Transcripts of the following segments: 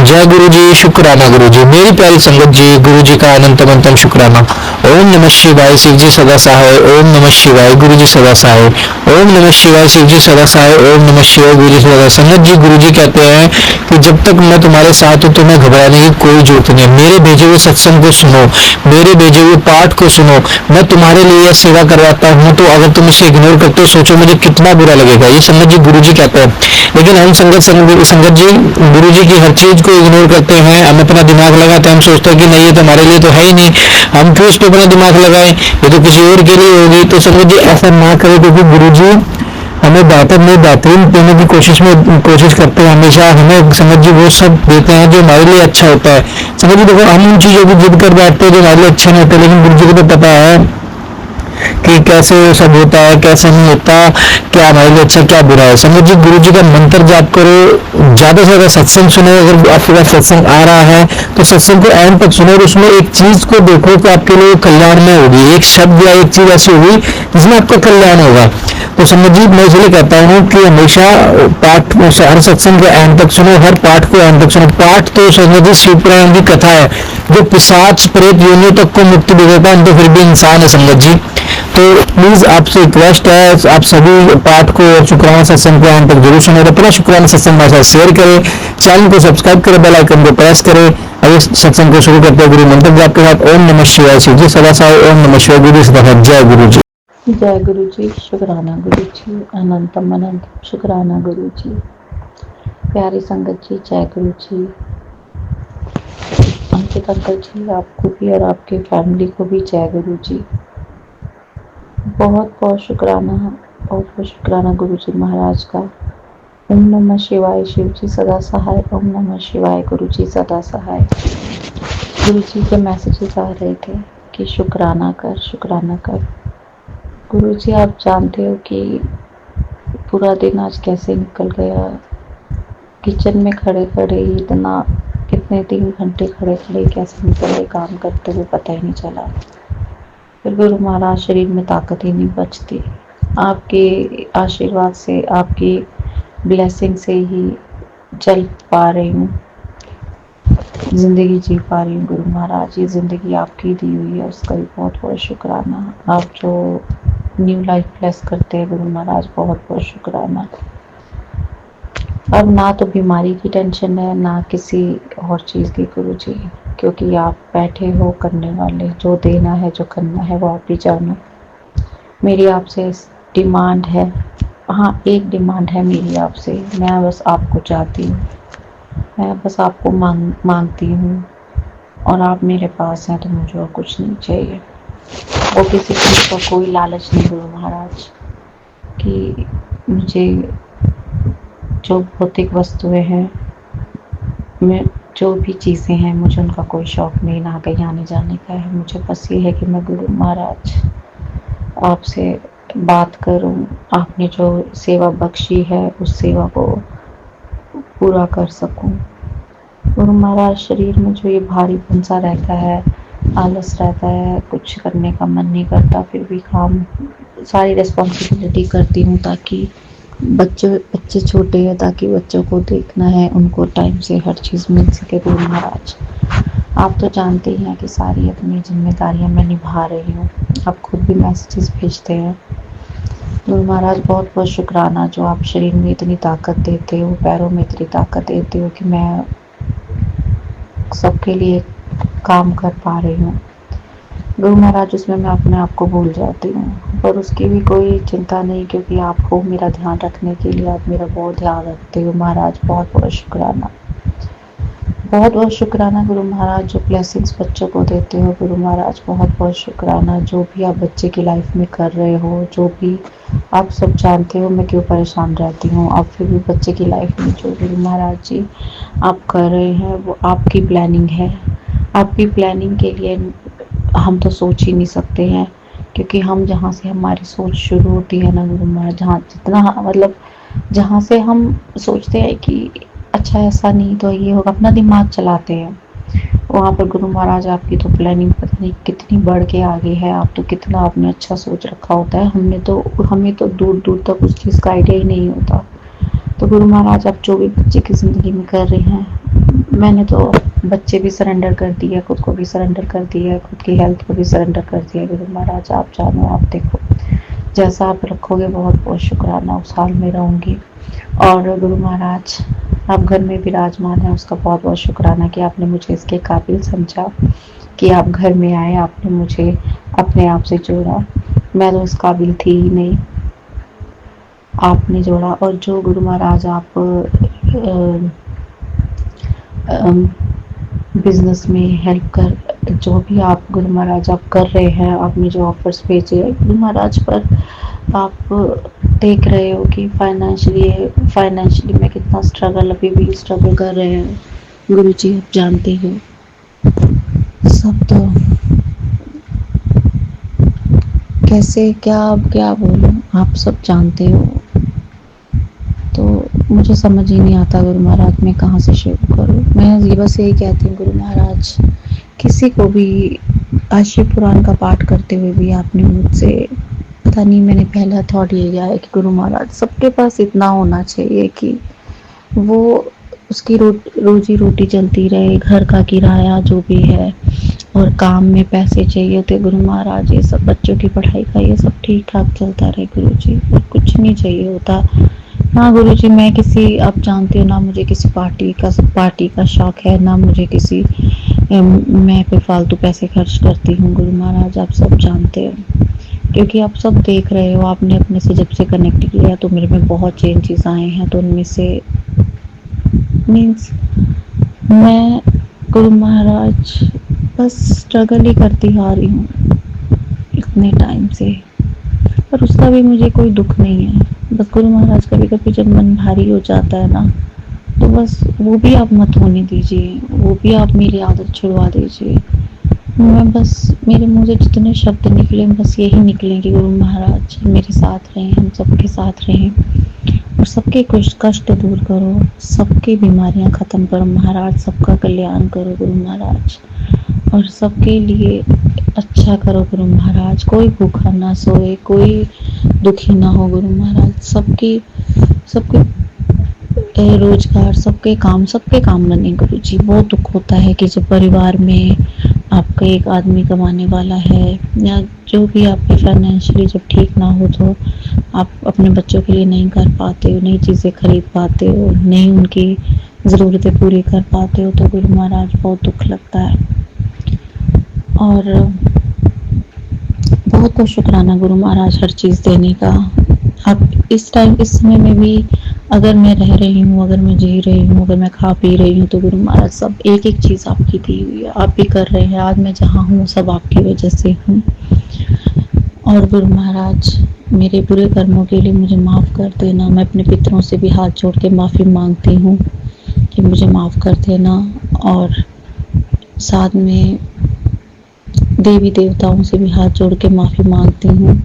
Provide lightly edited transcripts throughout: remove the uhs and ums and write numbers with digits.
जय गुरु जी, शुक्राना गुरु जी। मेरी प्यारी संगत जी, गुरु जी का अनंत अनंत शुक्राना। ओम नमः शिवाय, शिव जी सदा सहाय। ओम नमः शिवाय, गुरु जी सदा सहाय। ओम नमः शिवाय, शिव जी सदा सहाय। ओम नमः शिवाय, गुरु जी सदा। संगत जी, गुरु जी कहते हैं कि जब तक मैं तुम्हारे साथ हूँ तुम्हें घबराने की कोई जरूरत नहीं है। मेरे भेजे हुए सत्संग को सुनो, मेरे भेजे हुए पाठ को सुनो। मैं तुम्हारे लिए यह सेवा करवाता हूँ, तो अगर तुम इसे इग्नोर करते हो सोचो मुझे कितना बुरा लगेगा। ये संगत जी गुरु जी कहते हैं। लेकिन हम संगत जी गुरु जी की हर चीज को इग्नोर करते हैं। हम अपना दिमाग लगाते हैं, हम सोचते हैं कि नहीं ये तो हमारे लिए तो है ही नहीं, हम क्यों इस पर अपना दिमाग लगाएं, ये तो किसी और के लिए होगी। तो संगत जी ऐसा ना करें, क्योंकि गुरु जी हमें बेहतर में बेहतरीन देने की कोशिश करते हैं। हमेशा हमें संगत जी वो सब देते हैं जो हमारे लिए अच्छा होता है। संगत जी देखो, हम उन चीजों की जिद कर बैठते हैं जो हमारे लिए अच्छे नहीं होते, लेकिन गुरु जी को तो पता है कि कैसे सब होता है, कैसे नहीं होता, क्या हमारे लिए अच्छा क्या बुरा है। संगत जी गुरु जी का मंत्र जाप करो, ज्यादा से ज्यादा सत्संग सुनो। अगर आपके पास सत्संग आ रहा है तो सत्संग को एंड तक सुनो और उसमें एक चीज को देखो कि आपके लिए कल्याण में होगी, एक शब्द या एक चीज ऐसी होगी जिसमें आपका कल्याण होगा। तो संगत जी मैं इसलिए कहता हूँ कि हमेशा पाठ हर सत्संग को एंड तक सुनो, हर पाठ को एंड तक सुनो। पाठ तो संगत जी शिव पुराण की कथा है जो पिशाच प्रेत योनियों तक को मुक्ति दे देता है, तो फिर भी इंसान है संगत जी। तो प्लीज आपसे रिक्वेस्ट है, आप सभी पाठ को और शुक्राना सत्संग को अंत तक जरूर सुने। अपना शुक्राना सत्संग हमारे साथ शेयर करें, चैनल को सब्सक्राइब करें, बेल आइकन को प्रेस करें। अभी सत्संग को शुरू करते हैं गुरु मंत्र जाप के साथ। ओम नमः शिवाय, शिव जी सदा सहाय। ओम नमः शिवाय, गुरु सदा सहाय। जय गुरु जी। जय गुरु जी, शुक्राना गुरु जी, अनंतम अनंत शुक्राना गुरु जी। प्यारी संगत जी, जय गुरु जी। अंकित अंकल जी, आपको भी और आपके फैमिली को भी जय गुरु जी। बहुत बहुत शुक्राना गुरु जी महाराज का। ओम नमः शिवाय, शिव जी सदा सहाय। ओम नमः शिवाय, गुरु जी सदा सहाय। गुरु जी के मैसेजेस आ रहे थे कि शुक्राना कर, शुक्राना कर। गुरु जी आप जानते हो कि पूरा दिन आज कैसे निकल गया। किचन में खड़े खड़े इतना कितने 3 घंटे खड़े खड़े कैसे निकल गए काम करते हुए पता ही नहीं चला। फिर गुरु महाराज शरीर में ताकत ही नहीं बचती। आपके आशीर्वाद से, आपकी ब्लेसिंग से ही चल पा रही हूँ, जिंदगी जी पा रही हूँ। गुरु महाराज, ये जिंदगी आपकी दी हुई है, उसका भी बहुत बहुत शुक्राना। आप जो न्यू लाइफ ब्लेस करते हैं गुरु महाराज, बहुत बहुत शुक्राना। अब ना तो बीमारी की टेंशन है, ना किसी और चीज़ की गुरु जी, क्योंकि आप बैठे हो करने वाले। जो देना है, जो करना है वो आप ही जानो। मेरी आपसे डिमांड है, हाँ एक डिमांड है मेरी आपसे। मैं बस आपको चाहती हूँ, मैं बस आपको मांगती हूँ और आप मेरे पास हैं तो मुझे और कुछ नहीं चाहिए। वो किसी चीज़ का कोई लालच नहीं गुरु महाराज कि मुझे जो भौतिक वस्तुएं हैं, मैं जो भी चीज़ें हैं, मुझे उनका कोई शौक़ नहीं, ना कहीं आने जाने का है। मुझे बस ये है कि मैं गुरु महाराज आपसे बात करूं, आपने जो सेवा बख्शी है उस सेवा को पूरा कर सकूं। गुरु महाराज शरीर में जो ये भारीपन सा रहता है, आलस रहता है, कुछ करने का मन नहीं करता, फिर भी काम सारी रिस्पॉन्सिबिलिटी करती हूँ ताकि बच्चे छोटे हैं, ताकि बच्चों को देखना है, उनको टाइम से हर चीज़ मिल सके। गुरु महाराज आप तो जानते ही हैं कि सारी अपनी जिम्मेदारियां मैं निभा रही हूँ। आप खुद भी मैसेजेस भेजते हैं। गुरु महाराज बहुत बहुत शुक्राना जो आप शरीर में इतनी ताकत देते हो, पैरों में इतनी ताकत देते हो कि मैं सबके लिए काम कर पा रही हूँ। गुरु महाराज उसमें मैं अपने आप को भूल जाती हूँ, पर उसकी भी कोई चिंता नहीं, क्योंकि आप हो मेरा ध्यान रखने के लिए, आप मेरा बहुत ध्यान रखते हो महाराज। बहुत बहुत शुक्राना, बहुत बहुत शुक्राना गुरु महाराज जो ब्लेसिंग्स बच्चों को देते हो। गुरु महाराज बहुत बहुत शुक्राना जो भी आप बच्चे की लाइफ में कर रहे हो, जो भी आप सब जानते हो मैं क्यों परेशान रहती हूँ। आप फिर भी बच्चे की लाइफ में जो गुरु महाराज जी आप कर रहे हैं वो आपकी प्लानिंग है। आपकी प्लानिंग के लिए हम तो सोच ही नहीं सकते हैं, क्योंकि हम जहाँ से हमारी सोच शुरू होती है ना गुरु महाराज, जहाँ जितना मतलब जहाँ से हम सोचते हैं कि अच्छा ऐसा नहीं तो ये होगा, अपना दिमाग चलाते हैं, वहाँ पर गुरु महाराज आपकी तो प्लानिंग पता नहीं कितनी बढ़ के आगे है। आप तो कितना आपने अच्छा सोच रखा होता है, हमें तो दूर दूर तक उस चीज़ का आइडिया ही नहीं होता। तो गुरु महाराज आप जो भी बच्चे की ज़िंदगी में कर रहे हैं, मैंने तो बच्चे भी सरेंडर कर दिए, खुद को भी सरेंडर कर दिया, खुद की हेल्थ को भी सरेंडर कर दिया। गुरु महाराज आप जानो, आप देखो, जैसा आप रखोगे बहुत बहुत शुक्राना, उस हाल में रहूँगी। और गुरु महाराज आप घर में विराजमान हैं, उसका बहुत बहुत शुक्राना कि आपने मुझे इसके काबिल समझा कि आप घर में आए, आपने मुझे अपने आप से जोड़ा। मैं तो इस काबिल थी ही नहीं, आपने जोड़ा। और जो गुरु महाराज आप बिजनेस में हेल्प कर, जो भी आप गुरु महाराज आप कर रहे हैं, आपने जो ऑफर्स भेजे गुरु महाराज पर, आप देख रहे हो कि फाइनेंशियली मैं कितना स्ट्रगल, अभी भी स्ट्रगल कर रहे हैं। गुरु जी आप जानते हो सब, तो कैसे क्या बोलूं, आप सब जानते हो। तो मुझे समझ ही नहीं आता गुरु महाराज मैं कहाँ से शुरू करूँ। मैं ये बस यही कहती हूँ गुरु महाराज, किसी को भी आज शिव पुराण का पाठ करते हुए भी आपने मुझसे, पता नहीं, मैंने पहला थॉट ये किया है कि गुरु महाराज सबके पास इतना होना चाहिए कि वो उसकी रोजी रोटी चलती रहे, घर का किराया जो भी है, और काम में पैसे चाहिए होते गुरु महाराज, ये सब बच्चों की पढ़ाई का ये सब ठीक ठाक चलता रहे गुरु जी, और कुछ नहीं चाहिए होता। हाँ गुरु जी, मैं किसी, आप जानते हो ना, मुझे किसी पार्टी का शौक है ना, मुझे किसी मैं पे फालतू पैसे खर्च करती हूँ गुरु महाराज, आप सब जानते हो, क्योंकि आप सब देख रहे हो। आपने अपने से जब से कनेक्ट किया तो मेरे में बहुत चेंजेस आए हैं, तो उनमें से मीन्स मैं गुरु महाराज बस स्ट्रगल ही करती आ रही हूँ इतने टाइम से, पर उसका भी मुझे कोई दुख नहीं है। बस गुरु महाराज कभी कभी जब मन भारी हो जाता है ना, तो बस वो भी आप मत होने दीजिए, वो भी आप मेरी आदत छुड़वा दीजिए। मैं बस, मेरे मुंह से जितने शब्द निकले बस यही निकले कि गुरु महाराज मेरे साथ रहें, हम सबके साथ रहें, और सबके कुछ कष्ट दूर करो, सबकी बीमारियां खत्म करो महाराज, सबका कल्याण करो गुरु महाराज, और सबके लिए अच्छा करो गुरु महाराज। कोई भूखा ना सोए, कोई दुखी ना हो गुरु महाराज, सबके रोजगार, सबके काम बने गुरु जी। बहुत दुख होता है कि जब परिवार में आपका एक आदमी कमाने वाला है, या जो भी आपके फाइनेंशियली जब ठीक ना हो, तो आप अपने बच्चों के लिए नहीं कर पाते हो, नई चीज़ें खरीद पाते हो, नहीं उनकी ज़रूरतें पूरी कर पाते हो, तो गुरु महाराज बहुत दुख लगता है। और बहुत बहुत शुक्राना गुरु महाराज हर चीज़ देने का। आप इस समय में भी अगर मैं रह रही हूँ, अगर मैं जी रही हूँ, अगर मैं खा पी रही हूँ, तो गुरु महाराज सब एक एक चीज़ आपकी दी हुई है, आप भी कर रहे हैं। आज मैं जहाँ हूँ सब आपकी वजह से हूँ। और गुरु महाराज मेरे बुरे कर्मों के लिए मुझे माफ़ कर देना। मैं अपने पितरों से भी हाथ जोड़ के माफ़ी मांगती हूँ कि मुझे माफ़ कर देना, और साथ में देवी देवताओं से भी हाथ जोड़ के माफ़ी मांगती हूँ,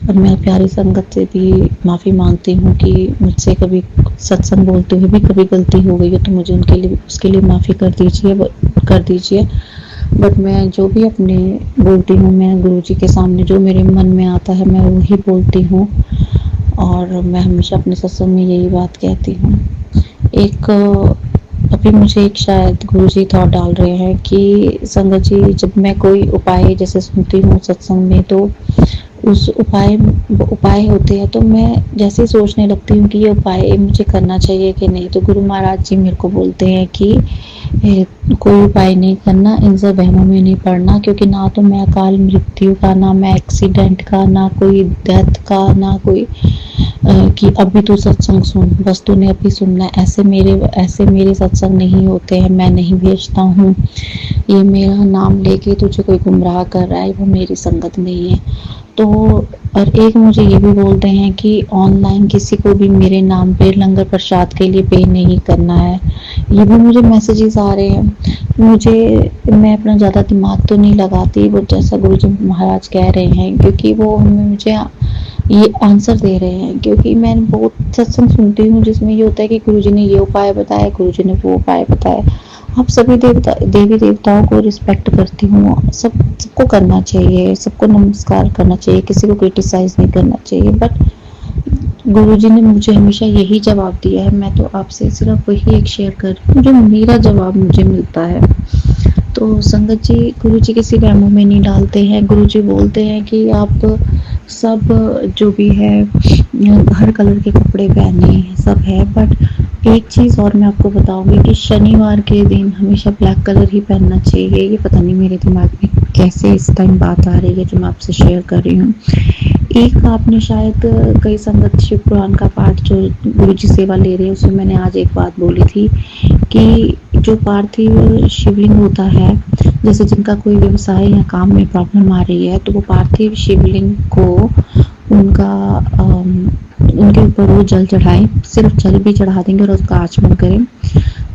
और मैं प्यारी संगत से भी माफ़ी मांगती हूँ कि मुझसे कभी सत्संग बोलते हुए भी कभी गलती हो गई है, तो मुझे उसके लिए माफ़ी कर दीजिए। बट मैं जो भी अपने बोलती हूँ, मैं गुरुजी के सामने जो मेरे मन में आता है मैं वही बोलती हूँ, और मैं हमेशा अपने सत्संग में यही बात कहती हूँ। अभी मुझे एक शायद गुरुजी थॉट डाल रहे हैं कि संगत जी, जब मैं कोई उपाय जैसे सुनती हूँ सत्संग में, तो उस उपाय होते हैं, तो मैं जैसे सोचने लगती हूँ कि ये उपाय मुझे करना चाहिए कि नहीं, तो गुरु महाराज जी मेरे को बोलते हैं कि कोई उपाय नहीं करना, इन सब वहमों में नहीं पड़ना, क्योंकि ना तो मैं अकाल मृत्यु का, ना मैं एक्सीडेंट का, ना कोई डेथ का, ना कोई कि अभी तू सत्संग सुन, बस तूने अभी सुनना है, ऐसे मेरे सत्संग नहीं होते हैं। मैं नहीं भेजता हूँ, ये मेरा नाम लेके तुझे कोई गुमराह कर रहा है, वो मेरी संगत नहीं है। तो और एक मुझे ये भी बोलते हैं कि ऑनलाइन किसी को भी मेरे नाम पे लंगर प्रसाद के लिए पे नहीं करना है। ये भी मुझे मैसेजेस आ रहे हैं। मैं अपना ज़्यादा दिमाग तो नहीं लगाती, वो जैसा गुरुजी महाराज कह रहे हैं, क्योंकि वो मुझे ये आंसर दे रहे हैं, क्योंकि मैं बहुत सत्संग सुनती हूँ जिसमें ये होता है कि गुरुजी ने ये उपाय बताया, गुरुजी ने वो उपाय बताया। आप सभी देवी देवताओं को रिस्पेक्ट करती हूँ, सबको करना चाहिए, सबको नमस्कार करना चाहिए, किसी को क्रिटिसाइज नहीं करना चाहिए, बट गुरुजी ने मुझे हमेशा यही जवाब दिया है। मैं तो आपसे सिर्फ वही एक शेयर कर रही हूँ जो मेरा जवाब मुझे मिलता है। तो संगत जी, गुरुजी किसी वहमों में नहीं डालते हैं। गुरुजी बोलते हैं कि आप सब जो भी है हर कलर के कपड़े पहने, सब है, बट एक चीज़ और मैं आपको बताऊंगी कि शनिवार के दिन हमेशा ब्लैक कलर ही पहनना चाहिए। ये पता नहीं मेरे दिमाग में कैसे इस टाइम बात आ रही है जो मैं आपसे शेयर कर रही हूँ। एक आपने शायद कई संगत शिव पुराण का पाठ जो गुरुजी सेवा ले रहे हैं उसमें मैंने आज एक बात बोली थी कि जो पार्थिव शिवलिंग होता है, जैसे जिनका कोई व्यवसाय या काम में प्रॉब्लम आ रही है तो वो पार्थिव शिवलिंग को उनका उनके ऊपर वो जल चढ़ाएं, सिर्फ जल भी चढ़ा देंगे और उसका आचमन करें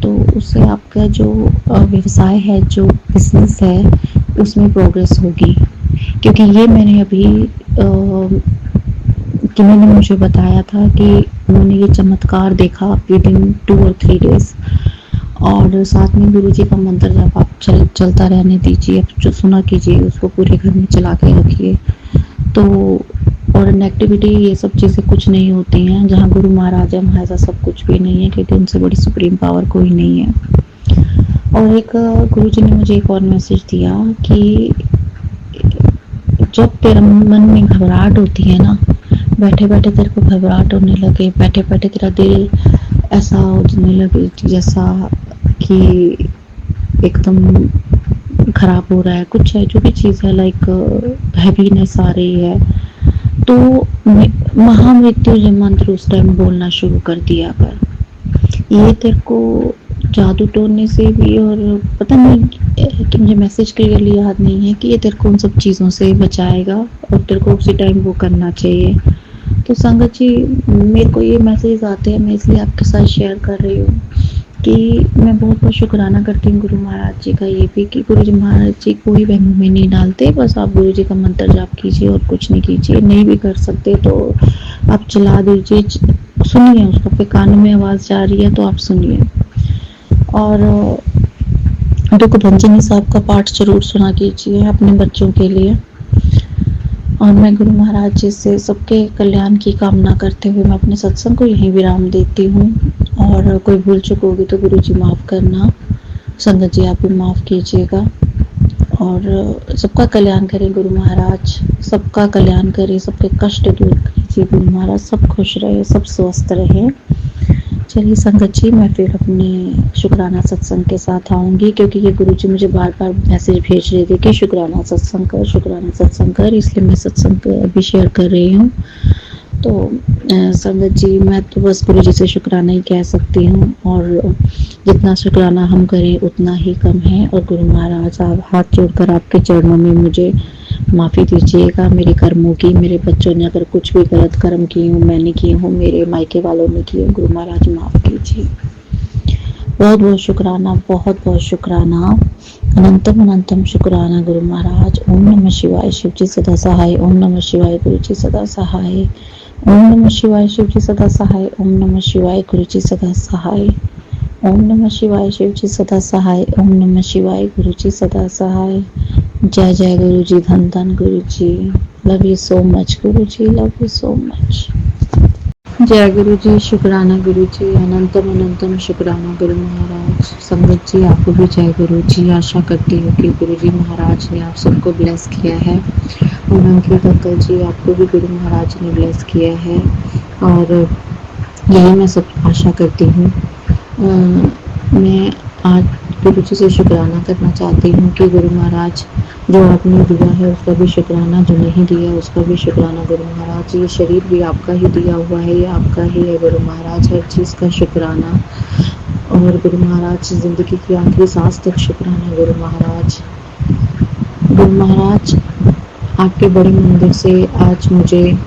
तो उससे आपका जो व्यवसाय है, जो बिजनेस है, उसमें प्रोग्रेस होगी। क्योंकि ये मैंने अभी किन्हीं ने मुझे बताया था कि उन्होंने ये चमत्कार देखा विद इन 2 और 3 डेज। और साथ में गुरुजी का मंत्र जब आप चलता रहने दीजिए, जो सुना कीजिए, उसको पूरे घर में चला के रखिए। तो और नेगेटिविटी ये सब चीज़ें कुछ नहीं होती हैं। जहाँ गुरु महाराज है वहाँ ऐसा सब कुछ भी नहीं है, क्योंकि उनसे बड़ी सुप्रीम पावर कोई नहीं है। और एक गुरुजी ने मुझे एक और मैसेज दिया कि जब तेरे मन में घबराहट होती है ना, बैठे बैठे तेरे को घबराहट होने लगे, बैठे बैठे तेरा दिल ऐसा होने लगे जैसा कि एकदम खराब हो रहा है, कुछ है जो भी चीज़ है, लाइक हैवीनेस आ रही है, तो महामृत्युंजय मंत्र उस टाइम बोलना शुरू कर दिया कर। ये तेरे को जादू टोने से भी, और पता नहीं कि मुझे मैसेज क्लियरली याद नहीं है कि ये तेरे को उन सब चीज़ों से बचाएगा और तेरे को उसी टाइम वो करना चाहिए। तो संगत जी, मेरे को ये मैसेज आते हैं, मैं इसलिए आपके साथ शेयर कर रही हूँ कि मैं बहुत बहुत शुक्राना करती हूँ गुरु महाराज जी का ये भी कि गुरु जी महाराज जी कोई वहमों में नहीं डालते। बस आप गुरु जी का मंत्र जाप कीजिए और कुछ नहीं कीजिए। नहीं भी कर सकते तो आप चला दीजिए, सुनिए, उसको आपके कानों में आवाज़ जा रही है तो आप सुनिए। और दुख भंजनी साहब का पाठ जरूर सुना कीजिए अपने बच्चों के लिए। और मैं गुरु महाराज जी से सबके कल्याण की कामना करते हुए मैं अपने सत्संग को यहीं विराम देती हूँ। और कोई भूल चूक होगी तो गुरु जी माफ़ करना, संगत जी आप भी माफ़ कीजिएगा। और सबका कल्याण करें गुरु महाराज, सबका कल्याण करें, सबके कष्ट दूर कीजिए गुरु महाराज, सब खुश रहे, सब स्वस्थ रहे। चलिए संगत जी, मैं फिर अपने शुक्राना सत्संग के साथ आऊँगी, क्योंकि ये गुरुजी मुझे बार बार मैसेज भेज रहे थे कि शुक्राना सत्संग कर, शुक्राना सत्संग कर, इसलिए मैं सत्संग अभी शेयर कर रही हूँ। तो संगत जी, मैं तो बस गुरुजी से शुक्राना ही कह सकती हूँ, और जितना शुक्राना हम करें उतना ही कम है। और गुरु महाराज, आप हाथ जोड़कर आपके चरणों में मुझे माफ़ी दीजिएगा मेरे कर्मों की। मेरे बच्चों ने अगर कुछ भी गलत कर्म किए हूँ, मैंने किए हूँ, मेरे मायके वालों ने किए, गुरु महाराज माफ़ कीजिए। बहुत बहुत शुक्राना, बहुत बहुत शुक्राना, अनंतम अनंतम शुक्राना गुरु महाराज। ओम नमः शिवाय, शिव जी सदा सहाय। ओम नमः शिवाय, गुरु जी सदा सहाय। ओम नमः शिवाय, शिव जी सदा सहाय। ओम नमः शिवाय, गुरु जी सदा सहाय। ओम नमः शिवाय, शिव जी सदा सहाय। ओम नमः शिवाय, गुरु जी सदा सहाय। जय जय गुरु जी, धन धन गुरु जी। Love you so much Guru ji, love you so much. जय गुरु जी, शुक्राना गुरु जी, अनंतम अनंतम शुक्राना गुरु महाराज। संगत जी, आपको भी जय गुरु जी। आशा करती हूँ कि गुरु जी महाराज ने आप सबको ब्लेस किया है। और अंकित अंकल जी, आपको भी गुरु महाराज ने ब्लेस किया है, और यही मैं सब आशा करती हूँ। मैं आज गुरु जी से शुक्राना करना चाहती हूँ कि गुरु महाराज, जो आपने दिया है उसका भी शुक्राना, जो नहीं दिया उसका भी शुक्राना गुरु महाराज। ये शरीर भी आपका ही दिया हुआ है, ये आपका ही है गुरु महाराज, हर चीज़ का शुक्राना। और गुरु महाराज, ज़िंदगी की आखिरी सांस तक शुक्राना गुरु महाराज। गुरु महाराज, आपके बड़े मंदिर से आज मुझे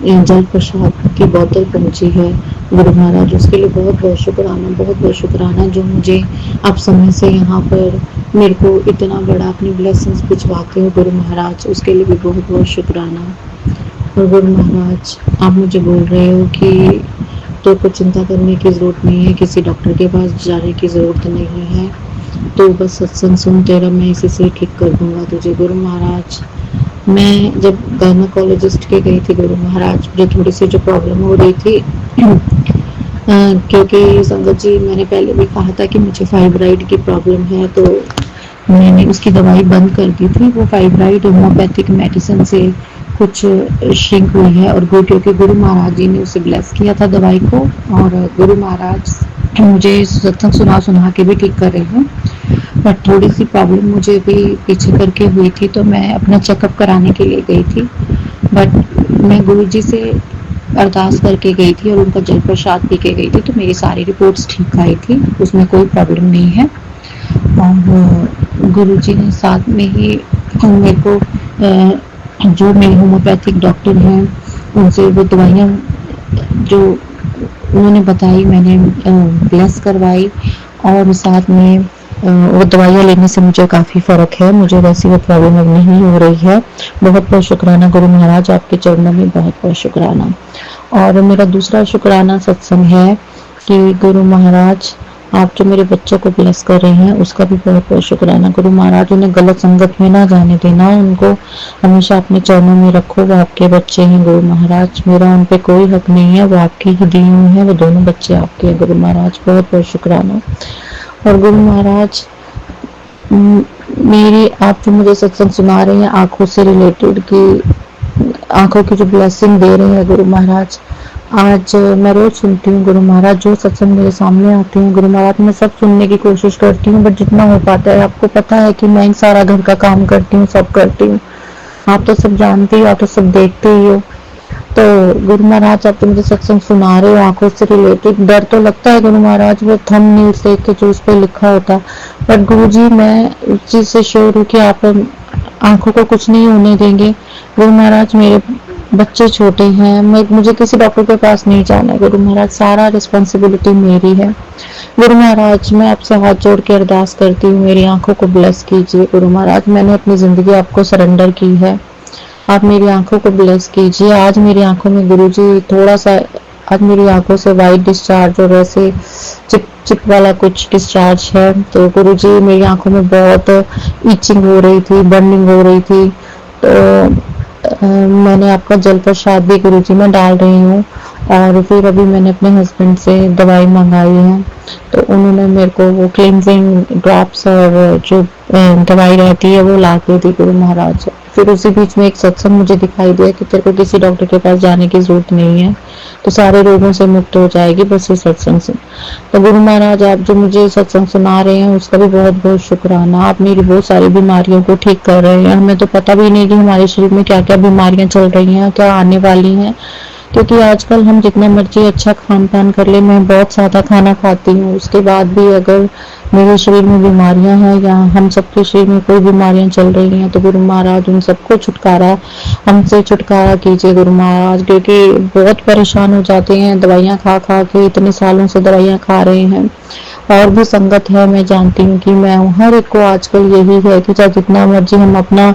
जल प्रसाद की बोतल पहुंची है गुरु महाराज, उसके लिए बहुत बहुत शुक्राना, बहुत बहुत शुक्राना। जो मुझे आप समय से यहाँ पर मेरे को इतना बड़ा अपनी ब्लेसिंग्स भिजवाते हो गुरु महाराज, उसके लिए भी बहुत बहुत शुक्राना। और गुरु महाराज, आप मुझे बोल रहे हो कि तो कुछ चिंता करने की ज़रूरत नहीं है, किसी डॉक्टर के पास जाने की ज़रूरत नहीं है, तो बस सत्संग सुनते रह, मैं इसी से ठीक कर दूंगा तुझे गुरु महाराज। मैं जब गायनोकोलॉजिस्ट के गई थी गुरु महाराज, मुझे थोड़ी सी जो प्रॉब्लम हो रही थी क्योंकि संगत जी मैंने पहले भी कहा था कि मुझे फाइब्राइड की प्रॉब्लम है, तो मैंने उसकी दवाई बंद कर दी थी। वो फाइब्राइड होम्योपैथिक मेडिसिन से कुछ श्रिंक हुई है, और क्योंकि गुरु महाराज जी ने उसे ब्लेस किया था दवाई को, और गुरु महाराज मुझे सत्संग सुना सुना के भी ठीक कर रहे हैं। बट थोड़ी सी प्रॉब्लम मुझे भी पीछे करके हुई थी, तो मैं अपना चेकअप कराने के लिए गई थी। बट मैं गुरु जी से अरदास करके गई थी और उनका जल प्रसाद पी के गई थी, तो मेरी सारी रिपोर्ट्स ठीक आई थी, उसमें कोई प्रॉब्लम नहीं है। और गुरु जी ने साथ में ही मेरे को जो मेरे होम्योपैथिक डॉक्टर हैं उनसे वो दवाइयाँ जो उन्होंने बताई मैंने ब्लेस करवाई, और साथ में वो दवाइयाँ लेने से मुझे काफ़ी फ़र्क है, मुझे वैसी वो प्रॉब्लम अब नहीं हो रही है। बहुत बहुत शुक्राना गुरु महाराज, आपके चरणों में बहुत बहुत शुक्राना। और मेरा दूसरा शुक्राना सत्संग है कि गुरु महाराज आप जो मेरे बच्चों को ब्लेस कर रहे हैं उसका भी बहुत बहुत शुक्राना। गुरु महाराज उन्हें गलत संगत में ना जाने देना, उनको हमेशा अपने चरणों में रखो। वो आपके बच्चे हैं गुरु महाराज, मेरा उन पे कोई हक नहीं है, वो आपकी ही दी हुई है, वो दोनों बच्चे आपके हैं गुरु महाराज, बहुत बहुत शुक्राना। और गुरु महाराज मेरी आप जो मुझे सत्संग सुना रहे हैं आंखों से रिलेटेड की, आंखों की जो ब्लेसिंग दे रहे हैं गुरु महाराज, आज मैं रोज सुनती हूँ गुरु महाराज, जो सत्संग मेरे सामने आते हैं गुरु महाराज मैं सब सुनने की कोशिश करती हूँ, बट जितना हो पाता है, आपको पता है कि मैं सारा घर का काम करती हूँ, सब करती हूँ, आप तो सब जानते हो, आप तो सब देखते ही हो। तो गुरु महाराज आप तो मुझे सत्संग सुना रहे हो आंखों से रिलेटेड, डर तो लगता है गुरु महाराज वो थंबनेल देख के जो उस पर लिखा होता है, बट गुरु जी मैं उस चीज से श्योर हूँ कि आप आंखों को कुछ नहीं होने देंगे। गुरु महाराज मेरे बच्चे छोटे हैं, मुझे किसी डॉक्टर के पास नहीं जाना है गुरु महाराज, सारा रिस्पॉन्सिबिलिटी मेरी है। गुरु महाराज मैं आपसे हाथ जोड़ के अरदास करती हूँ, मेरी आंखों को ब्लेस कीजिए गुरु महाराज, मैंने अपनी जिंदगी आपको सरेंडर की है, आप मेरी आंखों को ब्लेस कीजिए। आज मेरी आंखों में गुरुजी थोड़ा सा, आज मेरी आंखों से वाइट डिस्चार्ज और ऐसे चिप चिप वाला कुछ डिस्चार्ज है, तो गुरुजी मेरी आंखों में बहुत इचिंग हो रही थी, बर्निंग हो रही थी, तो मैंने आपका जल प्रसाद भी गुरुजी में डाल रही हूँ, और फिर अभी मैंने अपने हस्बैंड से दवाई मंगाई है, तो उन्होंने मेरे को वो क्लिनजिंग ड्रॉप्स और जो दवाई रहती है वो ला के दी गुरु महाराज। फिर उसी बीच में एक सत्संग मुझे दिखाई दिया कि तेरे को किसी डॉक्टर के पास जाने की जरूरत नहीं है, तो सारे रोगों से मुक्त हो जाएगी बस इस सत्संग से। तो गुरु महाराज आप जो मुझे सत्संग सुना रहे हैं उसका भी बहुत बहुत शुक्राना, आप मेरी बहुत सारी बीमारियों को ठीक कर रहे हैं। हमें तो पता भी नहीं कि हमारे शरीर में क्या क्या बीमारियां चल रही हैं, क्या आने वाली हैं, क्योंकि आजकल हम जितना मर्जी अच्छा खान पान कर ले, मैं बहुत सादा खाना खाती हूँ, उसके बाद भी अगर मेरे शरीर में बीमारियां हैं या हम सबके शरीर में कोई बीमारियां चल रही हैं, तो गुरु महाराज उन सबको छुटकारा, हमसे छुटकारा कीजिए गुरु महाराज, क्योंकि बहुत परेशान हो जाते हैं दवाइयां खा खा के, इतने सालों से दवाइयां खा रहे हैं। और भी संगत है, मैं जानती हूँ कि मैं हर एक को आजकल यही है कि चाहे जितना मर्जी हम अपना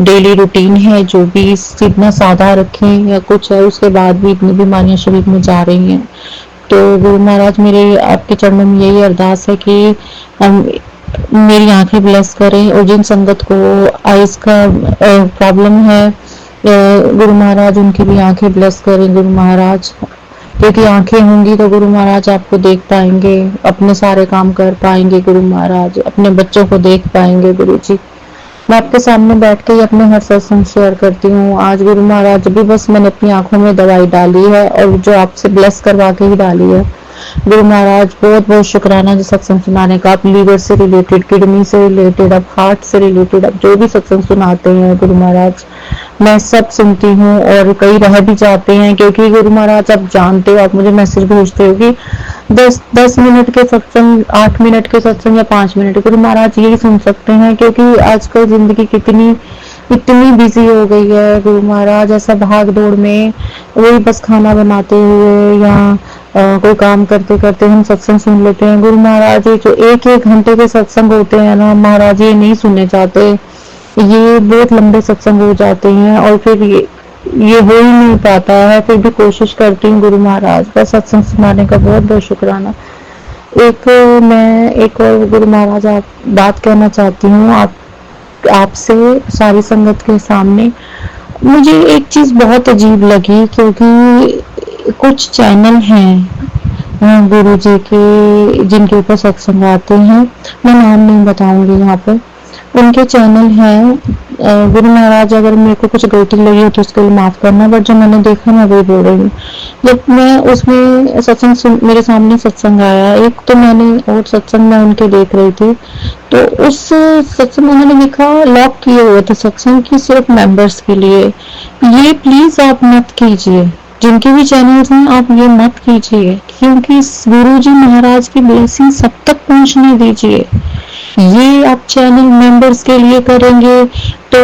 डेली रूटीन है जो भी जितना सादा रखें या कुछ है, उसके बाद भी इतनी बीमारियां शरीर में जा रही हैं। तो गुरु महाराज मेरे आपके चरणों में यही अरदास है कि मेरी आंखें ब्लेस करें, और जिन संगत को आइस का प्रॉब्लम है गुरु महाराज उनकी भी आंखें ब्लेस करें गुरु महाराज, क्योंकि आंखें होंगी तो गुरु महाराज आपको देख पाएंगे, अपने सारे काम कर पाएंगे गुरु महाराज, अपने बच्चों को देख पाएंगे गुरु जी। मैं आपके सामने बैठ के ही अपने हर सत्संग शेयर करती हूँ। आज गुरु महाराज भी बस मैंने अपनी आंखों में दवाई डाली है, और जो आपसे ब्लेस करवा के ही डाली है गुरु महाराज, बहुत बहुत शुक्राना जो सत्संग सुनाने का, आप लीवर से रिलेटेड, किडनी से रिलेटेड, आप हार्ट से रिलेटेड, आप जो भी सत्संग सुनाते हैं गुरु महाराज मैं सब सुनती हूँ, और कई रह भी जाते हैं, क्योंकि गुरु महाराज आप जानते हो, आप मुझे मैसेज भेजते हो कि 10 मिनट के सत्संग, 8 मिनट के सत्संग या 5 मिनट गुरु महाराज यही सुन सकते हैं, क्योंकि आजकल जिंदगी कितनी इतनी बिजी हो गई है गुरु महाराज, ऐसा भाग दौड़ में वही बस खाना बनाते हुए या कोई काम करते करते हम सत्संग सुन लेते हैं गुरु महाराज। ये जो एक एक घंटे के सत्संग होते हैं ना महाराज, ये नहीं सुनने चाहते, ये बहुत लंबे सत्संग हो जाते हैं, और फिर ये हो ही नहीं पाता है, फिर भी कोशिश करती हूँ गुरु महाराज, बस सत्संग सुनाने का बहुत बहुत शुक्राना। मैं एक और गुरु महाराज आप बात कहना चाहती हूँ, आप आपसे सारी संगत के सामने। मुझे एक चीज़ बहुत अजीब लगी, क्योंकि कुछ चैनल हैं गुरु जी के जिनके ऊपर सत्संग आते हैं, मैं नाम नहीं बताऊंगी यहाँ पर। उनके चैनल हैं। गुरु महाराज, अगर मेरे को कुछ गलती लगी हो तो उसके लिए माफ़ करना, बट जो मैंने देखा मैं वही बोल रही हूँ। जब मैं उसमें सत्संग मेरे सामने सत्संग आया, एक तो मैंने और सत्संग में उनके देख रही थी, तो उस सत्संग में उन्होंने लिखा लॉक किए हुए थे सत्संग की सिर्फ मेंबर्स के लिए। ये प्लीज आप मत कीजिए, जिनके भी चैनल्स हैं आप ये मत कीजिए, क्योंकि गुरु जी महाराज की ब्लेसिंग सब तक पहुंचने दीजिए। ये आप चैनल मेंबर्स के लिए करेंगे तो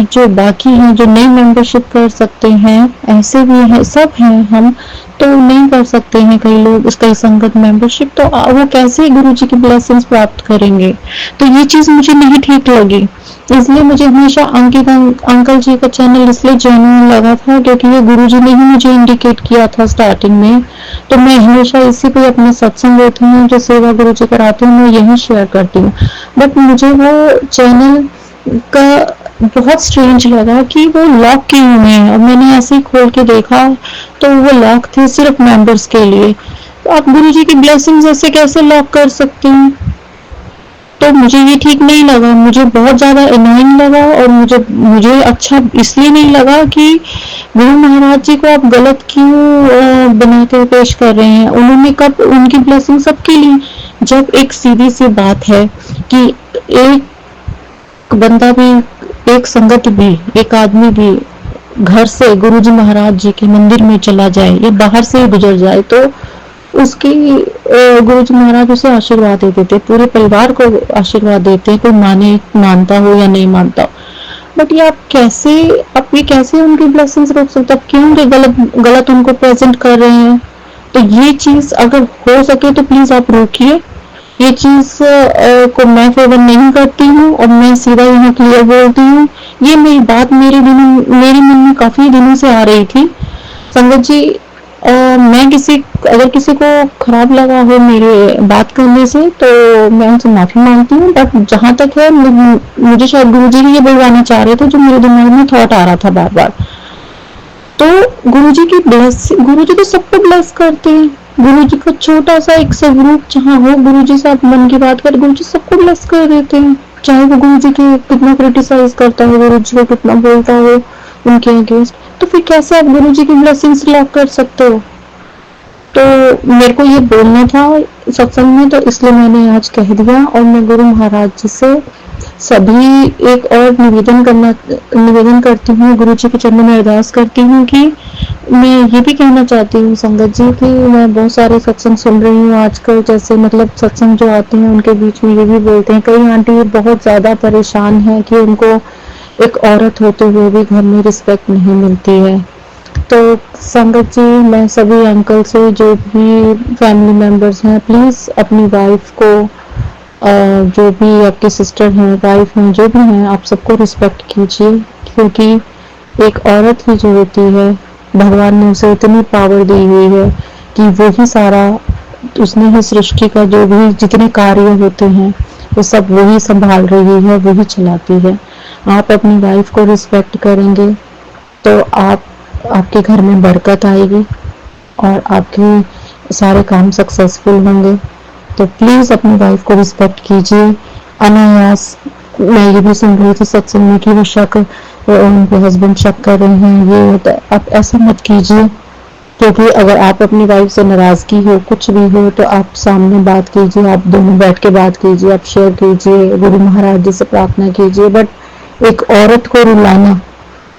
जो बाकी हैं, जो नई मेंबरशिप कर सकते हैं, ऐसे भी हैं, सब हैं, हम तो नहीं कर सकते हैं, कई लोग इसका संगत मेंबरशिप, तो वो कैसे गुरु जी की ब्लेसिंग्स प्राप्त करेंगे। तो ये चीज मुझे नहीं ठीक लगी, इसलिए मुझे हमेशा अंकित अंकल जी का चैनल इसलिए जेन्युइन लगा था, क्योंकि ये गुरु जी ने ही मुझे इंडिकेट किया था स्टार्टिंग में। तो मैं हमेशा इसी पे अपने सत्संग होते हैं, जो सेवा गुरु जी कराते हैं, मैं यही शेयर करती हूँ। बट मुझे वो चैनल का बहुत स्ट्रेंज लगा कि वो लॉक किए हुए हैं, और मैंने ऐसे ही खोल के देखा तो वो लॉक थे सिर्फ मेंबर्स के लिए। तो आप गुरु जी की ब्लेसिंग्स ऐसे कैसे लॉक कर सकते हैं। तो मुझे ये ठीक नहीं लगा, मुझे बहुत ज़्यादा अनोइंग लगा, और मुझे अच्छा इसलिए नहीं लगा कि गुरु महाराज जी को आप गलत क्यों बना के पेश कर रहे हैं। उन्होंने कब उनकी ब्लेसिंग सबके लिए, जब एक सीधी सी बात है कि एक बंदा भी, एक संगत भी, एक आदमी भी घर से गुरु जी महाराज जी के मंदिर में चला जाए या बाहर से ही गुजर जाए, तो उसकी गुरु जी महाराज उसे आशीर्वाद दे देते, पूरे परिवार को आशीर्वाद देते हैं, कोई मानता हो या नहीं मानता। बट ये आप ये कैसे उनकी ब्लेसिंग्स रोक सकते, आप क्यों उनके गलत उनको प्रेजेंट कर रहे हैं। तो ये चीज अगर हो सके तो प्लीज आप रोकिए। ये चीज को मैं फेवर नहीं करती हूँ, और मैं सीधा यहाँ क्लियर बोलती हूँ। ये मेरी बात मेरे मन में काफी दिनों से आ रही थी। संगत जी, मैं अगर किसी को खराब लगा हो मेरे बात करने से, तो मैं उनसे माफी मांगती हूँ। बट जहां तक है, मुझे शायद गुरु जी ये बुलवाना चाह रहे थे, जो मेरे दिमाग में थॉट आ रहा था बार बार। तो गुरु जी तो सबको ब्लेस करते हैं। गुरु जी का छोटा सा एक स्वरूप जहाँ हो, गुरु जी से आप मन की बात करें, गुरु जी सबको ब्लेस कर देते हैं। चाहे वो गुरु जी के कितना क्रिटिसाइज करता है, गुरु जी को कितना बोलता हो उनके अगेंस्ट, तो फिर कैसे आप गुरु जी की ब्लेसिंग्स लॉक कर सकते हो। तो मेरे को ये बोलना था सत्संग में, तो इसलिए मैंने आज कह दिया। और मैं गुरु महाराज जी से सभी एक और निवेदन करती हूँ, गुरु जी के चरणों में अरदास करती हूँ कि मैं ये भी कहना चाहती हूँ संगत जी कि मैं बहुत सारे सत्संग सुन रही हूँ आजकल, जैसे मतलब सत्संग जो आते हैं उनके बीच में ये भी बोलते हैं, कई आंटी बहुत ज्यादा परेशान है कि उनको एक औरत होते हुए भी घर में रिस्पेक्ट नहीं मिलती है। तो संगत जी, मैं सभी अंकल से, जो भी फैमिली मेंबर्स हैं, प्लीज अपनी वाइफ को, जो भी आपकी सिस्टर हैं, वाइफ हैं, जो भी हैं, आप सबको रिस्पेक्ट कीजिए, क्योंकि एक औरत ही जो होती है, भगवान ने उसे इतनी पावर दी हुई है कि वही सारा, उसने ही सृष्टि का जो भी जितने कार्य होते हैं वो सब वही संभाल रही है, वही चलाती है। आप अपनी वाइफ को रिस्पेक्ट करेंगे तो आपके घर में बरकत आएगी और आपके सारे काम सक्सेसफुल होंगे। तो प्लीज अपनी वाइफ को रिस्पेक्ट कीजिए। अनायास मैं ये भी सुन रही थी सत्संग में कि वो उनके हस्बैंड शक कर रहे हैं, ये होता है, आप ऐसा मत कीजिए। क्योंकि अगर आप अपनी वाइफ से नाराजगी हो, कुछ भी हो, तो आप सामने बात कीजिए, आप दोनों बैठ के बात कीजिए, आप शेयर कीजिए, गुरु महाराज जी से प्रार्थना कीजिए। बट एक औरत को रुलाना,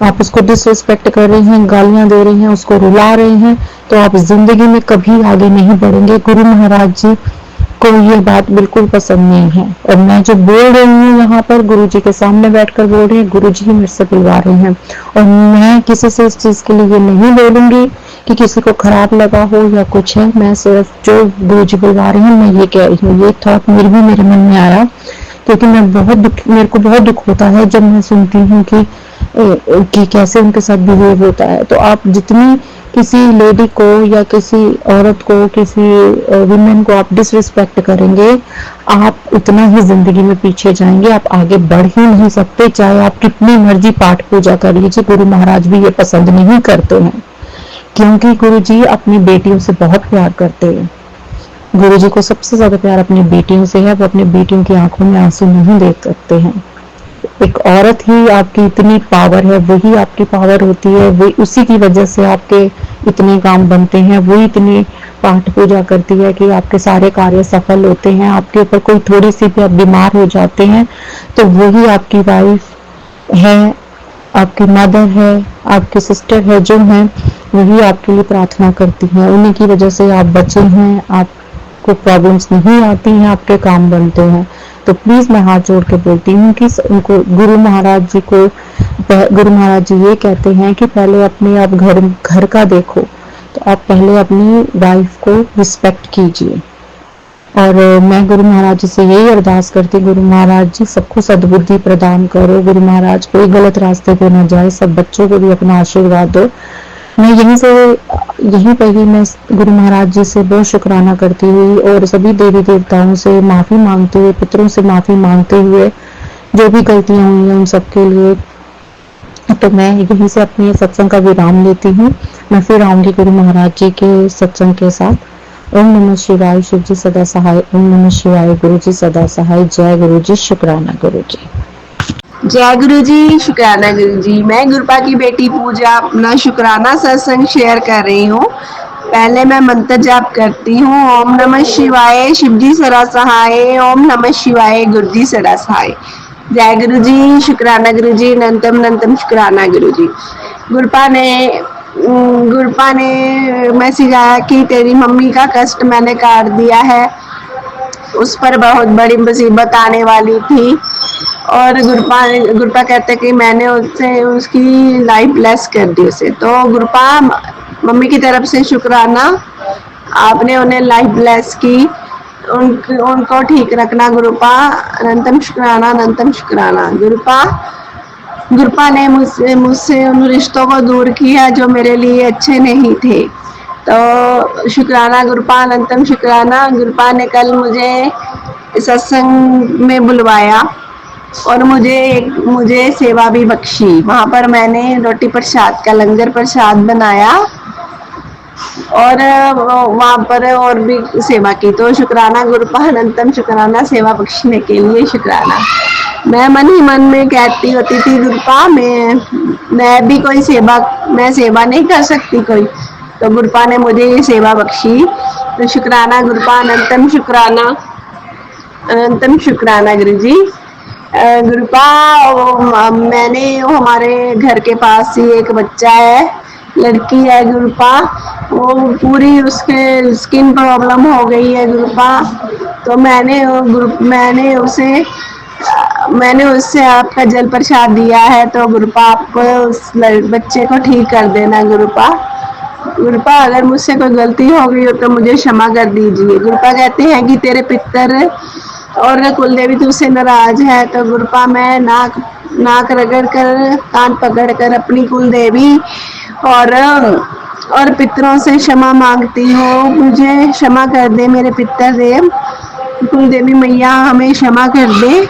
आप उसको डिसरिस्पेक्ट कर रहे हैं, गालियां दे रहे हैं, उसको रुला रहे हैं, तो आप जिंदगी में कभी आगे नहीं बढ़ेंगे। गुरु महाराज जी को ये बात बिल्कुल पसंद नहीं है। और मैं जो बोल रही हूँ यहाँ पर, गुरु जी के सामने बैठकर बोल रही हूँ, गुरु जी ही मेरे से बुलवा रहे हैं। और मैं किसी से इस चीज के लिए नहीं बोलूंगी कि किसी को खराब लगा हो या कुछ है। मैं सिर्फ जो गुरु जी बुलवा रहे हैं मैं ये कह रही हूँ। ये थॉट मेरे मन में आया, क्योंकि मेरे को बहुत दुख होता है जब मैं सुनती हूँ कि कि कैसे उनके साथ बिहेव होता है। तो आप जितनी किसी लेडी को या किसी औरत को, किसी वुमेन को आप डिसरिस्पेक्ट करेंगे, आप उतना ही जिंदगी में पीछे जाएंगे, आप आगे बढ़ ही नहीं सकते, चाहे आप कितनी मर्जी पाठ पूजा कर लीजिए। गुरु महाराज भी ये पसंद नहीं करते हैं, क्योंकि गुरु जी अपनी बेटियों से बहुत प्यार करते हैं। गुरु जी को सबसे ज्यादा प्यार अपनी बेटियों से है, वो अपनी बेटियों की आंखों में आंसू नहीं देख सकते हैं। एक औरत ही आपकी इतनी पावर है, वही आपकी पावर होती है, वही उसी की वजह से आपके इतने काम बनते हैं, वही इतनी पाठ पूजा करती है कि आपके सारे कार्य सफल होते हैं। आपके ऊपर कोई थोड़ी सी भी आप बीमार हो जाते हैं तो वही आपकी वाइफ है, आपकी मदर है, आपकी सिस्टर है, जो है वही आपके लिए प्रार्थना करती है। उन्हीं की वजह से आप बचे हैं, आपको प्रॉब्लम्स नहीं आती हैं, आपके काम बनते हैं। तो प्लीज मैं हाथ जोड़ के बोलती हूँ कि उनको गुरु महाराज जी ये कहते हैं कि पहले अपने आप घर का देखो, तो आप पहले अपनी वाइफ को रिस्पेक्ट कीजिए। और मैं गुरु महाराज जी से यही अरदास करती, गुरु महाराज जी सबको सद्बुद्धि प्रदान करो, गुरु महाराज कोई गलत रास्ते पे न जाए, सब बच्चों को भी अपना आशीर्वाद दो। मैं यहीं पर ही मैं गुरु महाराज जी से बहुत शुक्राना करती हुई और सभी देवी देवताओं से माफी मांगते हुए, पितरों से माफी मांगते हुए, जो भी गलतियां हुई हैं उन सबके लिए, तो मैं यहीं से अपने सत्संग का विराम लेती हूँ। मैं फिर आऊंगी गुरु महाराज जी के सत्संग के साथ। ओम नमः शिवाय, शिव जी सदा सहाय। ओम नमः शिवाय, गुरु जी सदा सहाय। जय गुरु जी, शुक्राना गुरु जी। जय गुरु जी, शुक्राना गुरु जी। मैं गुरपा की बेटी पूजा अपना शुक्राना सत्संग शेयर कर रही हूँ। पहले मैं मंत्र जाप करती हूँ, ओम नमः शिवाय, शिव जी सदा सहाय। ओम नमः शिवाय, गुरु जी सदा सहाय। जय गुरु जी, शुक्राना गुरु जी, नंतम नंतम शुक्राना गुरु जी। गुरपा ने मैसेज आया कि तेरी मम्मी का कष्ट मैंने काट दिया है, उस पर बहुत बड़ी मुसीबत आने वाली थी। और गुरपा कहते कि मैंने उससे उसकी लाइफ ब्लेस कर दी उसे। तो गुरपा मम्मी की तरफ से शुक्राना, आपने उन्हें लाइफ ब्लेस की, उनको ठीक रखना गुरपा। अनंतम शुक्राना, अनंतम शुक्राना गुरपा ने मुझसे उन रिश्तों को दूर किया जो मेरे लिए अच्छे नहीं थे। तो शुक्राना गुरपा, अनंतम शुक्राना। गुरपा ने कल मुझे सत्संग में बुलवाया और मुझे सेवा भी बख्शी। वहाँ पर मैंने रोटी प्रसाद का लंगर प्रसाद बनाया और वहाँ पर और भी सेवा की। तो शुक्राना गुरपा, अनंतम शुक्राना, सेवा बख्शने के लिए शुक्राना। मैं मन ही मन में कहती होती थी, गुरपा मैं भी कोई मैं सेवा नहीं कर सकती कोई, तो गुरपा ने मुझे ये सेवा बख्शी। तो शुक्राना गुरपा, अनंतम शुक्राना, अनंतम शुक्राना गुरु जी। गुरपा मैंने हमारे घर के पास ही एक बच्चा है, लड़की है गुरपा, वो पूरी उसके स्किन प्रॉब्लम हो गई है गुरपा। तो मैंने उससे आपका जल प्रसाद दिया है। तो गुरपा आप उस बच्चे को ठीक कर देना गुरपा। अगर मुझसे कोई गलती हो गई हो तो मुझे क्षमा कर दीजिए। गुरपा कहते हैं कि तेरे पितर और कुलदेवी तुझसे नाराज है। तो गुरपा मैं नाक रगड़ कर, कान पकड़ कर अपनी कुलदेवी और पितरों से क्षमा मांगती हूँ, मुझे क्षमा कर दे मेरे पितर देव, कुलदेवी मैया हमें क्षमा कर दे।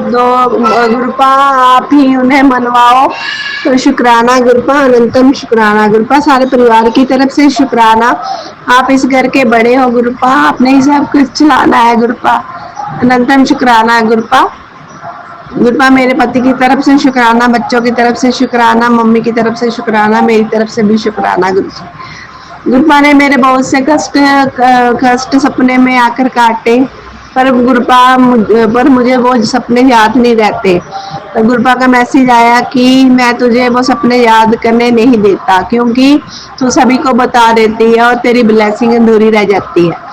तो गुरपा आप ही उन्हें मनवाओ। तो शुक्राना गुरपा, अनंतम शुक्राना गुरपा, सारे परिवार की तरफ से शुक्राना। आप इस घर के बड़े हो गुरपा, आपने ही सब कुछ चलाना है गुरपा। अनंतम शुक्राना गुरपा। मेरे पति की तरफ से शुक्राना, बच्चों की तरफ से शुक्राना, मम्मी की तरफ से शुक्राना, मेरी तरफ से भी शुक्राना गुरु जी। गुरपा ने मेरे बहुत से कष्ट सपने में आकर काटे, पर मुझे वो सपने याद नहीं रहते। तो गुरपा का मैसेज आया कि मैं तुझे वो सपने याद करने नहीं देता, क्योंकि तू सभी को बता देती है और तेरी ब्लेसिंग अधूरी रह जाती है।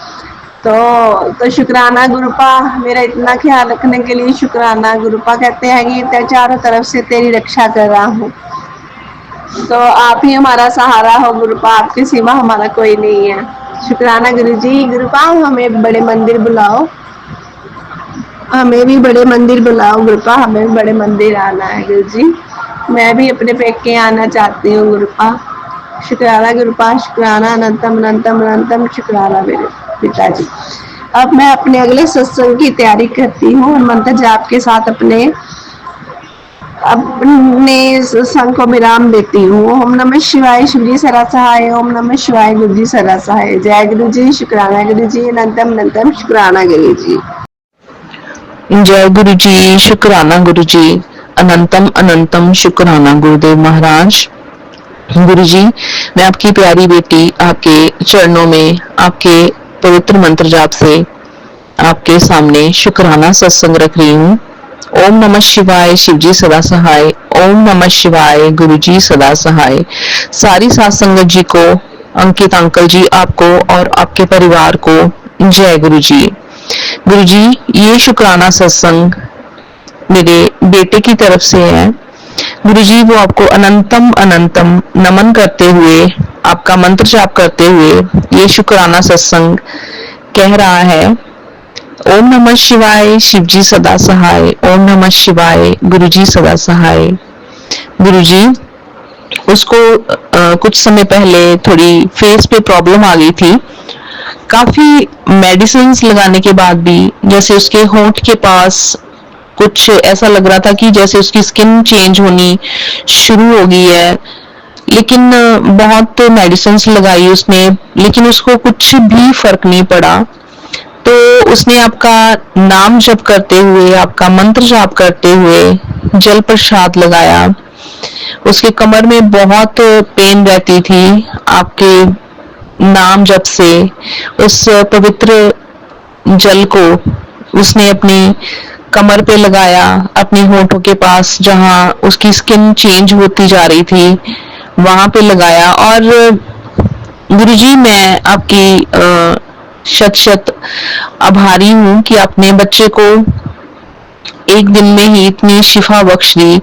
तो शुक्राना गुरपा, मेरा इतना ख्याल रखने के लिए शुक्राना। गुरपा कहते हैं कि चारों तरफ से तेरी रक्षा कर रहा हूँ, तो आप ही हमारा सहारा हो गुरपा, आपके सिवा हमारा कोई नहीं है। शुक्राना गुरु जी। गुरपा हमें बड़े मंदिर बुलाओ, हमें भी बड़े मंदिर बुलाओ गुरपा, हमें भी बड़े मंदिर आना है गुरु जी। मैं भी अपने पेके आना चाहती हूँ गुरुपा। शुक्राना गुरुपा, शुक्राना, अनंतम अनंतम अनंतम शुक्राना मेरे पिताजी। अब मैं अपने अगले सत्संग की तैयारी करती हूँ और मंत्र जाप के साथ अपने सत्संग को विराम देती हूँ। ओम नमः शिवाय, शिव जी सदा सहाय। ओम नमः शिवाय, गुरु जी सदा सहाय। जय गुरु जी, शुक्राना गुरु जी, अनंतम अनंतम शुक्राना गुरु जी। जय गुरु जी, शुक्राना गुरु जी, अनंतम अनंतम शुक्राना गुरुदेव महाराज। गुरु जी, मैं आपकी प्यारी बेटी आपके चरणों में आपके पवित्र मंत्र जाप से आपके सामने शुक्राना सत्संग रख रही हूँ। ओम नमः शिवाय, शिव जी सदा सहाय। ओम नमः शिवाय, गुरु जी सदा सहाय। सारी साथ संगत जी को, अंकित अंकल जी, आपको और आपके परिवार को जय गुरु जी। गुरु जी, ये शुक्राना सत्संग मेरे बेटे की तरफ से है। गुरु जी, वो आपको अनंतम अनंतम नमन करते हुए, आपका मंत्र जाप करते हुए ये शुक्राना सत्संग कह रहा है। ओम नमः शिवाय, शिव जी सदा सहाय। ओम नमः शिवाय, गुरु जी सदा सहाय। गुरु जी, उसको कुछ समय पहले थोड़ी फेस पे प्रॉब्लम आ गई थी। काफी मेडिसिन लगाने के बाद भी जैसे उसके होंठ के पास कुछ ऐसा लग रहा था कि जैसे उसकी स्किन चेंज होनी शुरू हो गई है। लेकिन बहुत मेडिसिन लगाई उसने, लेकिन उसको कुछ भी फर्क नहीं पड़ा। तो उसने आपका नाम जप करते हुए, आपका मंत्र जाप करते हुए जल प्रसाद लगाया। उसके कमर में बहुत पेन रहती थी। आपके नाम जप से उस पवित्र जल को उसने अपनी कमर पे लगाया, अपने होठों के पास जहां उसकी स्किन चेंज होती जा रही थी वहां पे लगाया। और गुरुजी, मैं आपकी शत शत आभारी हूँ कि आपने बच्चे को एक दिन में ही इतनी शिफा बख्श दी।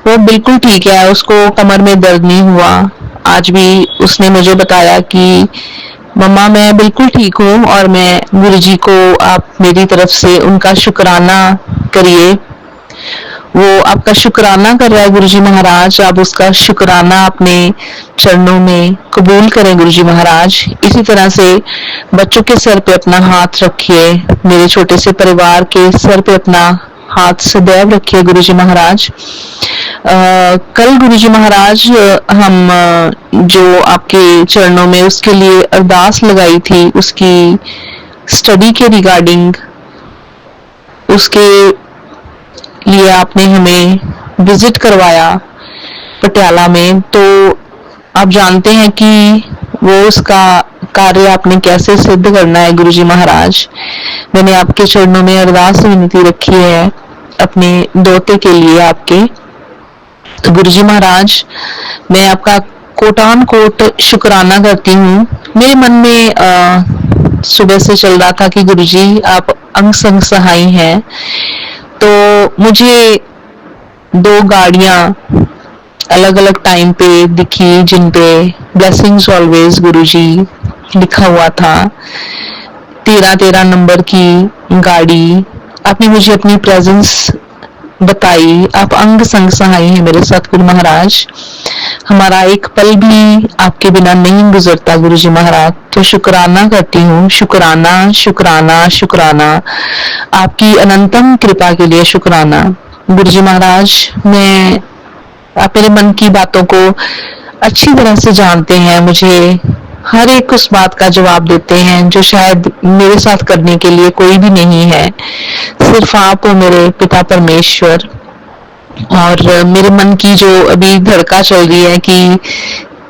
वो बिल्कुल ठीक है, उसको कमर में दर्द नहीं हुआ। आज भी उसने मुझे बताया कि मम्मा मैं बिल्कुल ठीक हूँ। और मैं गुरुजी को आप मेरी तरफ से उनका शुक्राना करिए। वो आपका शुक्राना कर रहा है गुरुजी महाराज, आप उसका शुक्राना अपने चरणों में कबूल करें गुरुजी महाराज। इसी तरह से बच्चों के सर पे अपना हाथ रखिए, मेरे छोटे से परिवार के सर पे अपना हाथ सदैव रखिए गुरुजी महाराज। कल गुरुजी महाराज हम जो आपके चरणों में उसके लिए अरदास लगाई थी, उसकी स्टडी के रिगार्डिंग, उसके लिए आपने हमें विजिट करवाया पटियाला में। तो आप जानते हैं कि वो उसका कार्य आपने कैसे सिद्ध करना है गुरुजी महाराज। मैंने आपके चरणों में अरदास विनती रखी है अपने दोते के लिए आपके। तो गुरुजी महाराज, मैं आपका कोटान कोट शुक्राना करती हूँ। मेरे मन में सुबह से चल रहा था कि गुरुजी आप अंग संग सहाय हैं। तो मुझे 2 गाड़ियां अलग अलग टाइम पे दिखी जिन पे ब्लेसिंग्स ऑलवेज गुरुजी लिखा हुआ था। 13 नंबर की गाड़ी, आपने मुझे अपनी प्रेजेंस बताई। आप अंग संग सहाय हैं मेरे सतगुरु महाराज। हमारा एक पल भी आपके बिना नहीं गुजरता गुरुजी महाराज। तो शुक्राना करती हूँ, शुक्राना शुक्राना शुक्राना, आपकी अनंतम कृपा के लिए शुक्राना गुरुजी महाराज। आप मेरे मन की बातों को अच्छी तरह से जानते हैं, मुझे हर एक उस बात का जवाब देते हैं जो शायद मेरे साथ करने के लिए कोई भी नहीं है, सिर्फ आप हो मेरे पिता परमेश्वर। और मेरे मन की जो अभी धड़का चल रही है कि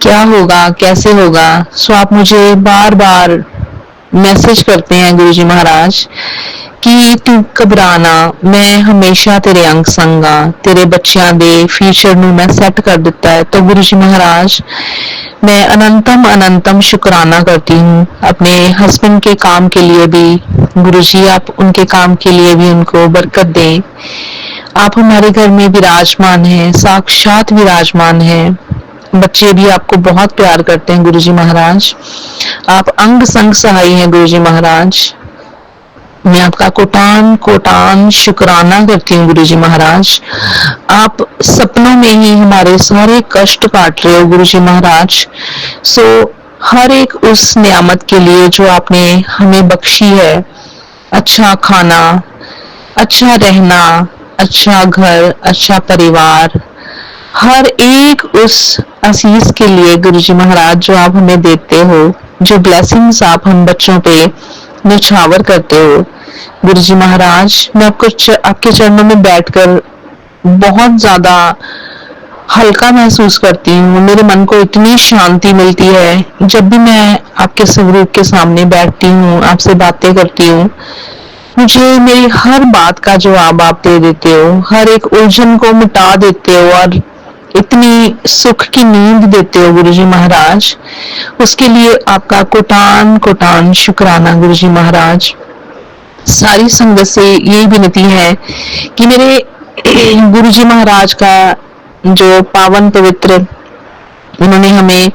क्या होगा, कैसे होगा, सो आप मुझे बार बार मैसेज करते हैं गुरुजी महाराज कि तू घबराना, मैं हमेशा तेरे अंग संगा, तेरे बच्चियां दे फ्यूचर ਨੂੰ मैं सेट कर ਦਿੱਤਾ है। तो गुरुजी महाराज, मैं अनंतम अनंतम शुक्राना करती हूँ अपने हस्बैंड के काम के लिए भी। गुरुजी, आप उनके काम के लिए भी उनको बरकत दें। आप हमारे घर में विराजमान हैं, साक्षात विराजमान हैं। बच्चे भी आपको बहुत प्यार करते हैं गुरुजी महाराज। आप अंग संग सहाय हैं गुरुजी महाराज। मैं आपका कोटान कोटान शुक्राना करती हूँ गुरुजी महाराज। आप सपनों में ही हमारे सारे कष्ट काट रहे हो गुरुजी महाराज। सो हर एक उस नियामत के लिए जो आपने हमें बख्शी है, अच्छा खाना, अच्छा रहना, अच्छा घर, अच्छा परिवार, हर एक उस आशीष के लिए गुरुजी महाराज जो आप हमें देते हो, जो ब्लेसिंग्स आप हम बच्चों पे निछावर करते हो गुरुजी महाराज। मैं आपके चरणों में बैठकर बहुत ज्यादा हल्का महसूस करती हूँ। मेरे मन को इतनी शांति मिलती है जब भी मैं आपके स्वरूप के सामने बैठती हूँ, आपसे बातें करती हूँ। मुझे मेरी हर बात का जवाब आप दे देते हो, हर एक उलझन को मिटा देते हो और इतनी सुख की नींद देते हो गुरुजी महाराज। उसके लिए आपका कोटान कोटान शुक्राना गुरुजी महाराज। सारी संगत से यही विनती है कि मेरे गुरुजी महाराज का जो पावन पवित्र उन्होंने हमें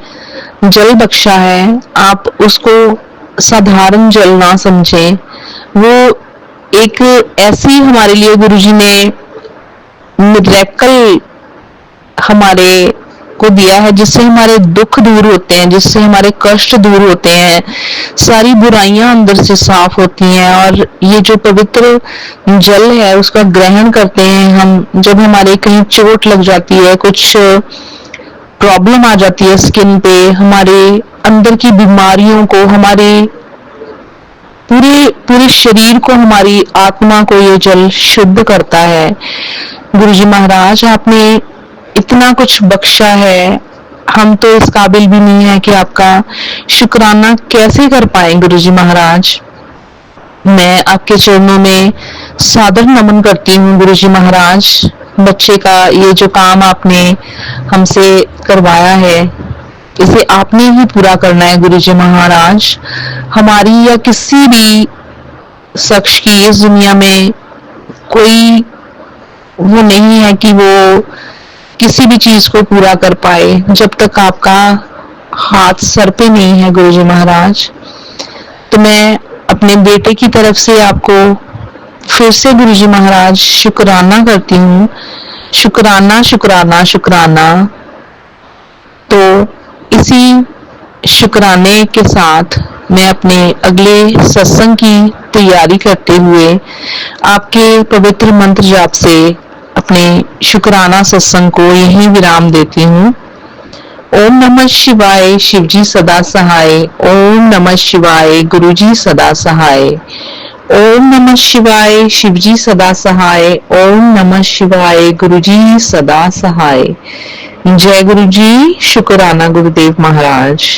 जल बख्शा है, आप उसको साधारण जल ना समझें। वो एक ऐसी हमारे लिए गुरुजी ने मिरेकल हमारे को दिया है जिससे हमारे दुख दूर होते हैं, जिससे हमारे कष्ट दूर होते हैं, सारी बुराइयां अंदर से साफ होती हैं। और ये जो पवित्र जल है उसका ग्रहण करते हैं हम, जब हमारे कहीं चोट लग जाती है, कुछ प्रॉब्लम आ जाती है स्किन पे, हमारे अंदर की बीमारियों को, हमारे पूरे शरीर को, हमारी आत्मा को ये जल शुद्ध करता है। गुरुजी महाराज आपने इतना कुछ बख्शा है, हम तो इस काबिल भी नहीं है कि आपका शुक्राना कैसे कर पाए गुरुजी महाराज। मैं आपके चरणों में सादर नमन करती हूँ गुरुजी महाराज। बच्चे का ये जो काम आपने हमसे करवाया है, इसे आपने ही पूरा करना है गुरुजी महाराज। हमारी या किसी भी शख्स की इस दुनिया में कोई वो नहीं है कि वो किसी भी चीज को पूरा कर पाए जब तक आपका हाथ सर पे नहीं है गुरुजी महाराज। तो मैं अपने बेटे की तरफ से आपको फिर से गुरुजी महाराज शुक्राना करती हूँ। शुक्राना शुक्राना शुक्राना। तो इसी शुक्राने के साथ मैं अपने अगले सत्संग की तैयारी करते हुए आपके पवित्र मंत्र जाप से अपने शुक्राना सत्संग को यहीं विराम देती हूँ। ओम नमः शिवाय, शिवजी सदा सहाय। ओम नमः शिवाय, गुरुजी सदा सहाय। ओम नमः शिवाय, शिवजी सदा सहाय। ओम नमः शिवाय, गुरुजी सदा सहाय। जय गुरुजी। शुक्राना गुरुदेव महाराज।